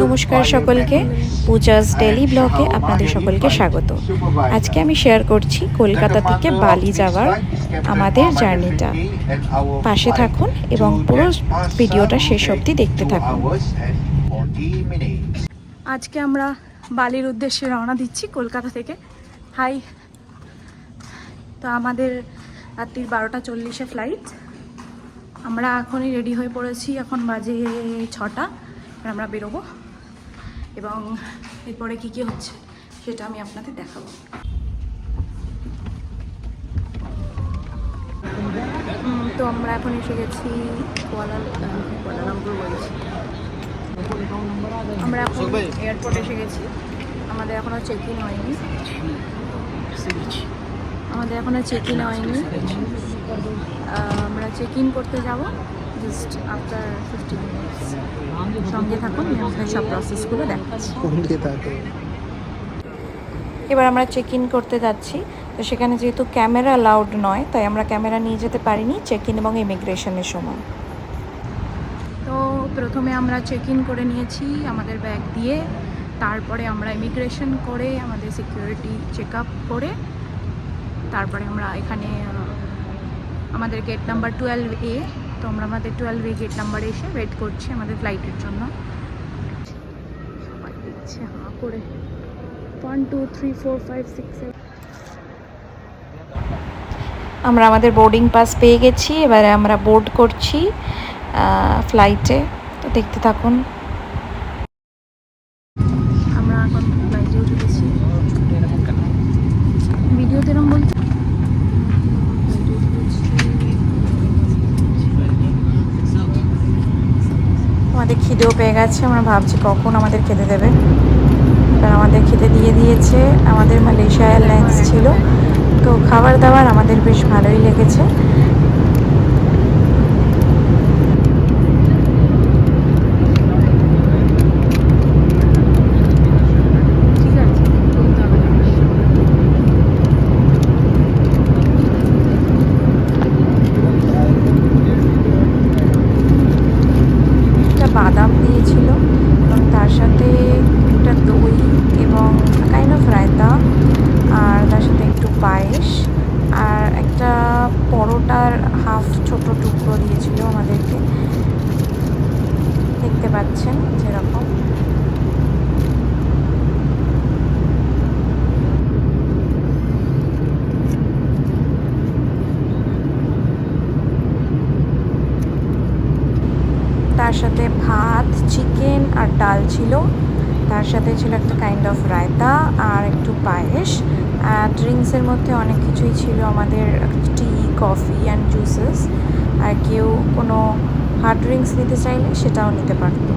নমস্কার সকলকে, পূজাস ডেলি ব্লগে আপনাদের সকলকে স্বাগত। আজকে আমি শেয়ার করছি কলকাতা থেকে বালি যাওয়ার আমাদের জার্নিটা। পাশে থাকুন এবং পুরো ভিডিওটা শেষ অবধি দেখতে থাকুন। আজকে আমরা বালির উদ্দেশ্যে রওনা দিচ্ছি কলকাতা থেকে। হাই, তো আমাদের রাত্রির 12:40 ফ্লাইট। আমরা এখনই রেডি হয়ে পড়েছি, এখন বাজে 6টা। আমরা বেরোবো এবং এরপরে কী কী হচ্ছে সেটা আমি আপনাদের দেখাবো। তো আমরা এখন এসে গেছি কুয়ালালামপুর বলছি। আমরা এখন এয়ারপোর্ট এসে গেছি। আমাদের এখনও চেক ইন হয়নি। আমরা চেক ইন করতে যাব জাস্ট আফটার 50 মিনিটস। সঙ্গে থাকুন, আমি সব প্রসেসগুলো দেখাচ্ছি। এবার আমরা চেক ইন করতে যাচ্ছি। তো সেখানে যেহেতু ক্যামেরা অ্যালাউড নয়, তাই আমরা ক্যামেরা নিয়ে যেতে পারিনি চেক ইন এবং ইমিগ্রেশনের সময়। তো প্রথমে আমরা চেক ইন করে নিয়েছি আমাদের ব্যাগ দিয়ে, তারপরে আমরা ইমিগ্রেশন করে আমাদের সিকিউরিটি চেক আপ করে তারপরে আমরা এখানে আমাদের গেট নাম্বার 12A। তো আমরা আমাদের 12A গেট নাম্বারে এসে ওয়েট করছি আমাদের ফ্লাইটের জন্য। সবাই দেখছে হাঁ করে। 1 2 3 4 5 6 7। আমরা আমাদের বোর্ডিং পাস পেয়ে গেছি। এবারে আমরা বোর্ড করছি ফ্লাইটে। তো দেখতে থাকুন। আমরা এখন ফ্লাইটে উঠে গেছি। ভিডিওতে এরকম বলছি। আমাদের খিদেও পেয়ে গেছে। আমরা ভাবছি কখন আমাদের খেতে দেবে। এবার আমাদের খেতে দিয়ে দিয়েছে। আমাদের মালয়েশিয়া এয়ারলাইন্স ছিল, তো খাবার দাবার আমাদের বেশ ভালোই লেগেছে। বাদাম দিয়েছিল এবং তার সাথে একটা দই এবং কাইন্ড অফ রায়তা, আর তার সাথে একটু পায়েস আর একটা পরোটার হাফ ছোট টুকরো দিয়েছিল আমাদেরকে। দেখতে পাচ্ছেন যেরকম। তার সাথে ভাত, চিকেন আর ডাল ছিল। তার সাথে ছিল একটা কাইন্ড অফ রায়তা আর একটু পায়েস। ড্রিঙ্কসের মধ্যে অনেক কিছুই ছিল আমাদের, টি, কফি অ্যান্ড জুসেস। আর কেউ কোনো হার্ড ড্রিঙ্কস নিতে চাইলে সেটাও নিতে পারত।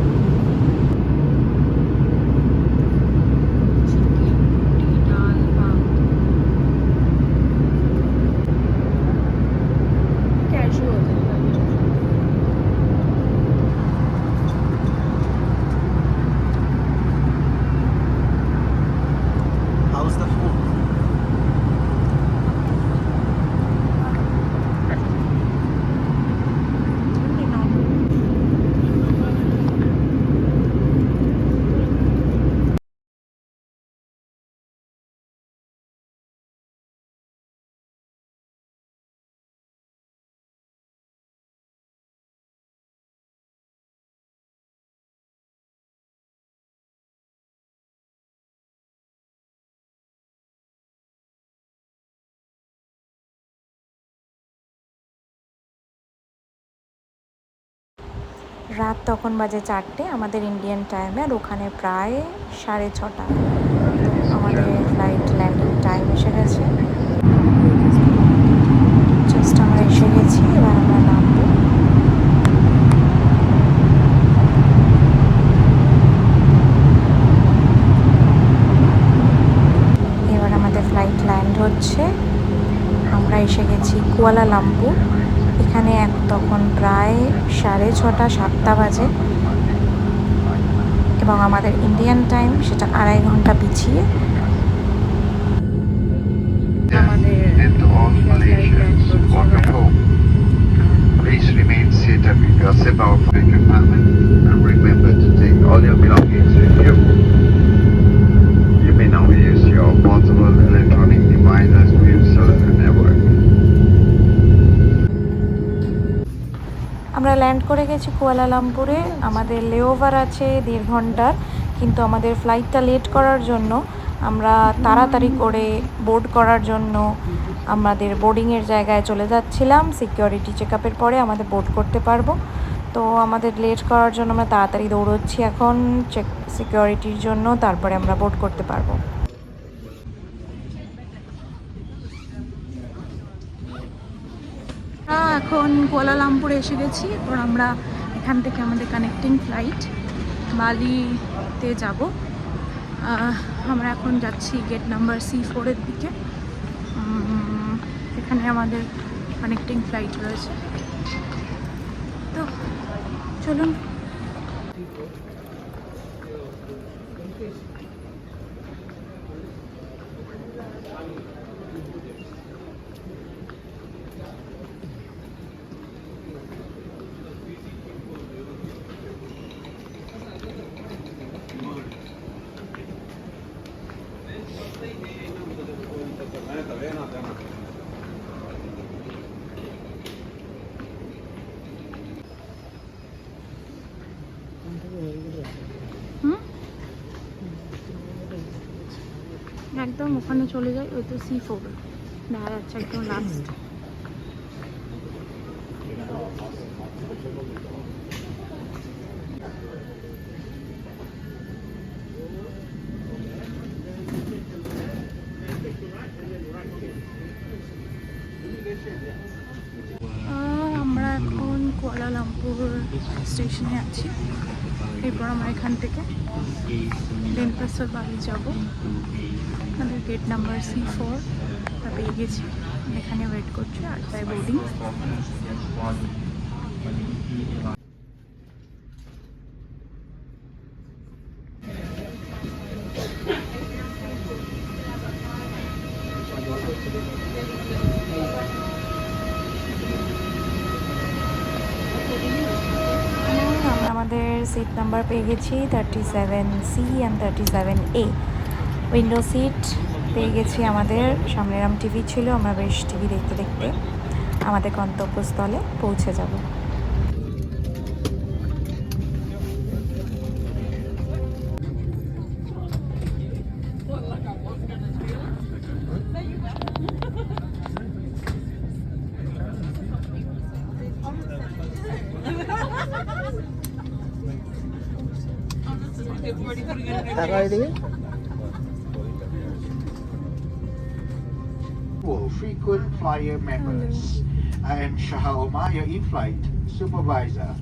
রাত তখন বাজে 4টে আমাদের ইন্ডিয়ান টাইমে, আর ওখানে প্রায় 6:30। আমাদের ফ্লাইট ল্যান্ডিং টাইম এসে গেছে। জাস্ট আমরা এসে গেছি। এবার আমরা নামবো। এবার আমাদের ফ্লাইট ল্যান্ড হচ্ছে। আমরা এসে গেছি কুয়ালালামপুর। এখানে তখন প্রায় 6:30 7টা বাজে এবং আমাদের ইন্ডিয়ান টাইম সেটা 2.5 ঘন্টা পিছিয়ে। Please remain seated with your seatbelt compartment and remember to take all your belongings with you. You may now use your portable electronic devices with cellular network. আমরা ল্যান্ড করে গেছি কুয়ালালামপুরে। আমাদের লেওভার আছে 1.5 ঘন্টার, কিন্তু আমাদের ফ্লাইটটা লেট করার জন্য আমরা তাড়াতাড়ি করে বোর্ড করার জন্য আমাদের বোর্ডিংয়ের জায়গায় চলে যাচ্ছিলাম। সিকিউরিটি চেক আপের পরে আমাদের বোর্ড করতে পারবো। তো আমাদের লেট করার জন্য আমরা তাড়াতাড়ি দৌড়চ্ছি এখন সিকিউরিটির জন্য, তারপরে আমরা বোর্ড করতে পারবো। এখন কুয়ালালামপুরে এসে গেছি। এরপর আমরা এখান থেকে আমাদের কানেক্টিং ফ্লাইট বালিতে যাব। আমরা এখন যাচ্ছি গেট নাম্বার C4-এর দিকে। এখানে আমাদের কানেক্টিং ফ্লাইট রয়েছে। তো চলুন। একদম ওখানে চলে যাই, ওই তো C4 দেখা যাচ্ছে একদম লাস্ট। আমরা এখন কুয়ালালামপুর স্টেশনে আছি। এরপর আমরা এখান থেকে ডেনপাসর বালি যাব। আমাদের গেট নাম্বার C4 পেয়ে গেছি, এখানে ওয়েট করছি আর তাই বোর্ডিং। আমাদের সিট নাম্বার পেয়ে গেছি 37C and 37A। Window seat পেয়ে গেছি আমাদের। সামনে রাম টিভি ছিল, আমরা বেশ টিভি দেখতে দেখতে আমাদের গন্তব্যস্থলে পৌঁছে যাব। Frequent flyer members. I am Shaha Omar, your in-flight supervisor.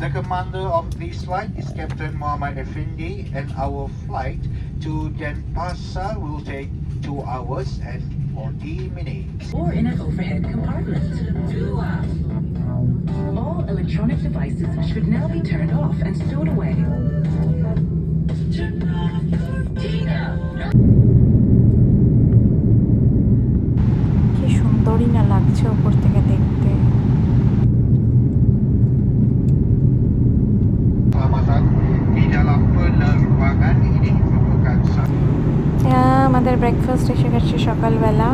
The commander of this flight is Captain Mohammed Effendi, and our flight to Denpasar will take 2 hours and 40 minutes. Or in an overhead compartment. All electronic devices should now be turned off and stowed away. কি সুন্দরই না লাগছে উপর থেকে দেখতে। Keselamatan di dalam penerbangan ini merupakan আমাদের breakfast এসে গেছে সকালবেলা।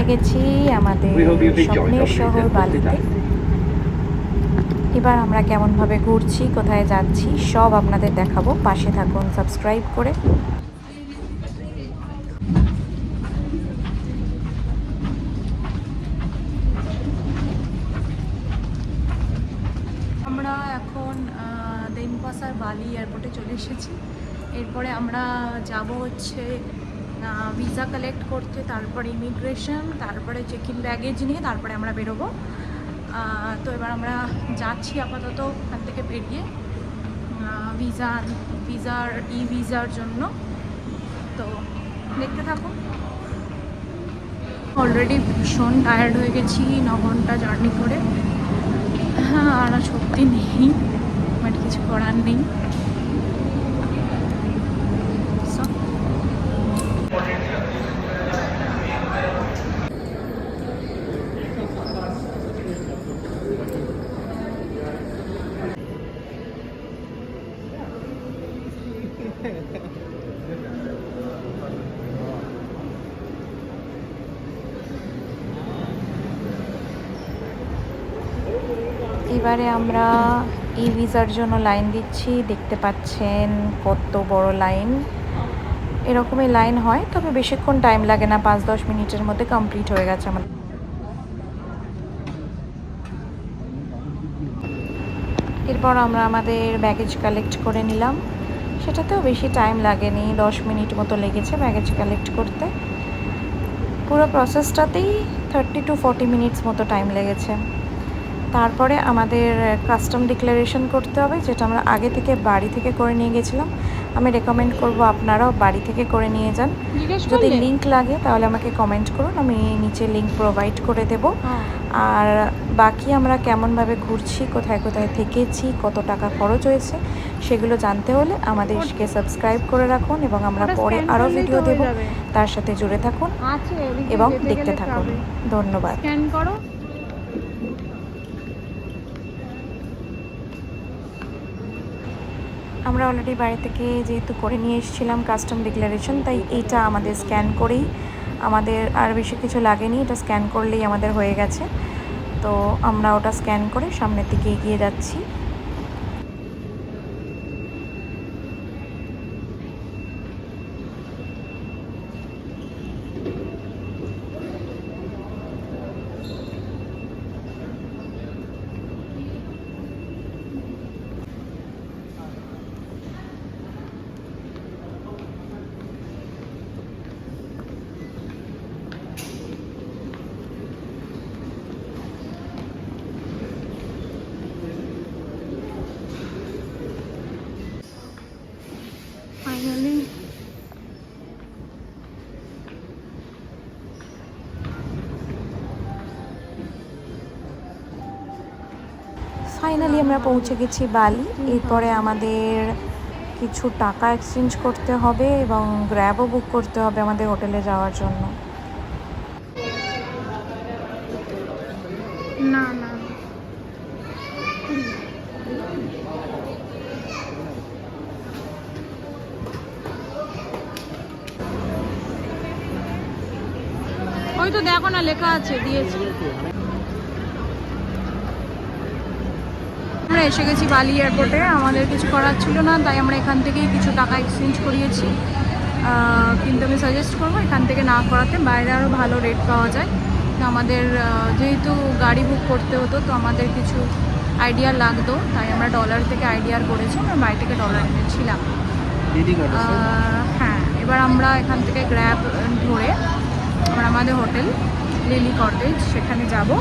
গেছি আমাদের স্বপ্নের শহর বালিতে। এবার আমরা কেমনভাবে ঘুরছি, কোথায় যাচ্ছি সব আপনাদের দেখাবো। পাশে থাকুন সাবস্ক্রাইব করে। আমরা এখন দেনপাসার বালি এয়ারপোর্টে চলে এসেছি। এরপরে আমরা যাব হচ্ছে ভিসা কালেক্ট করতে, তারপরে ইমিগ্রেশন, তারপরে চেক ইন ব্যাগেজ নিয়ে তারপরে আমরা বেরোবো। তো এবার আমরা যাচ্ছি আপাতত ওখান থেকে বেরিয়ে ভিসার জন্য। তো দেখতে থাকুন। অলরেডি ভীষণ টায়ার্ড হয়ে গেছি 9 ঘন্টা জার্নি করে। হ্যাঁ, আর সত্যি নেই, বাট কিছু করার নেই। এবারে আমরা ই ভিসার জন্য লাইন দিচ্ছি। দেখতে পাচ্ছেন কত বড় লাইন। এরকমই লাইন হয়, তবে বেশিক্ষণ টাইম লাগে না, 5-10 মিনিটের মধ্যে কমপ্লিট হয়ে গেছে আমাদের। এরপর আমরা আমাদের ব্যাগেজ কালেক্ট করে নিলাম। সেটাতেও বেশি টাইম লাগেনি, 10 মিনিট মতো লেগেছে ব্যাগেজ কালেক্ট করতে। পুরো প্রসেসটাতেই 30 to 40 মিনিটস মতো টাইম লেগেছে। তারপরে আমাদের কাস্টম ডিক্লারেশন করতে হবে, যেটা আমরা আগে থেকে বাড়ি থেকে করে নিয়ে গেছিলাম। আমি রেকমেন্ড করব আপনারাও বাড়ি থেকে করে নিয়ে যান। যদি লিংক লাগে তাহলে আমাকে কমেন্ট করুন, আমি নিচে লিংক প্রোভাইড করে দেব। আর বাকি আমরা কেমনভাবে ঘুরছি, কোথায় কোথায় থেকেছি, কত টাকা খরচ হয়েছে, সেগুলো জানতে হলে আমাদেরকে সাবস্ক্রাইব করে রাখুন এবং আমরা পরে আরও ভিডিও দেব। তার সাথে জুড়ে থাকুন এবং দেখতে থাকুন। ধন্যবাদ। স্ক্যান করো। আমরা অলরেডি বাড়ি থেকে যেহেতু করে নিয়ে এসেছিলাম কাস্টম ডিক্লারেশন, তাই এইটা আমাদের স্ক্যান করেই, আমাদের আর বেশি কিছু লাগেনি, এটা স্ক্যান করলেই আমাদের হয়ে গেছে। তো আমরা ওটা স্ক্যান করে সামনের দিকে এগিয়ে যাচ্ছি। ফাইনালি আমরা পৌঁছে গেছি বালি। এরপরে আমাদের কিছু টাকা এক্সচেঞ্জ করতে হবে এবং গ্র্যাবও বুক করতে হবে আমাদের হোটেলে যাওয়ার জন্য। না না, ওই তো দেখো না, লেখা আছে, দিয়েছি। আমরা এসে গেছি বালি এয়ারপোর্টে। আমাদের কিছু করার ছিল না, তাই আমরা এখান থেকেই কিছু টাকা এক্সচেঞ্জ করিয়েছি। কিন্তু আমি সাজেস্ট করবো এখান থেকে না করাতে, বাইরে আরও ভালো রেট পাওয়া যায়। তো আমাদের যেহেতু গাড়ি বুক করতে হতো, তো আমাদের কিছু আইডিয়া লাগতো, তাই আমরা ডলার থেকে আইডিয়ার করেছি, আমরা বাইরে থেকে ডলার এনেছিলাম। হ্যাঁ, এবার আমরা এখান থেকে গ্র্যাব ধরে আমরা আমাদের হোটেল লিলি কটেজ সেখানে যাব।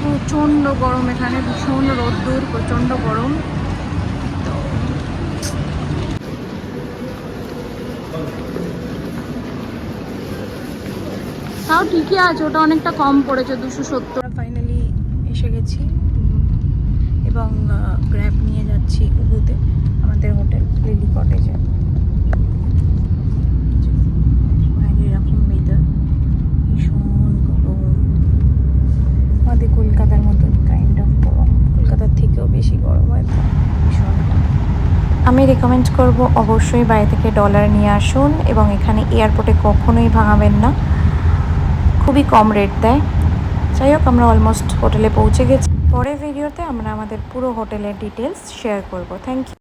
প্রচণ্ড গরম এখানে, ভীষণ রোদ্দুর, প্রচণ্ড গরম। তাও ঠিকই আছে, ওটা অনেকটা কম পড়েছে, 270। ফাইনালি এসে গেছি এবং গ্র্যাব নিয়ে যাচ্ছি উবুতে আমাদের হোটেল লিলি কটেজে। বাইরে এরকম ওয়েদার, ভীষণ গরম, আমাদের কলকাতার মতন কাইন্ড অফ গরম, কলকাতার থেকেও বেশি গরম হয়। ভীষণ আমি রেকমেন্ড করব অবশ্যই বাইরে থেকে ডলার নিয়ে আসুন এবং এখানে এয়ারপোর্টে কখনোই ভাঙাবেন না, খুবই কম রেট দেয়। যাই হোক, আমরা অলমোস্ট হোটেলে পৌঁছে গেছি। পরের ভিডিওতে আমরা আমাদের পুরো হোটেলের ডিটেলস শেয়ার করব। Thank you.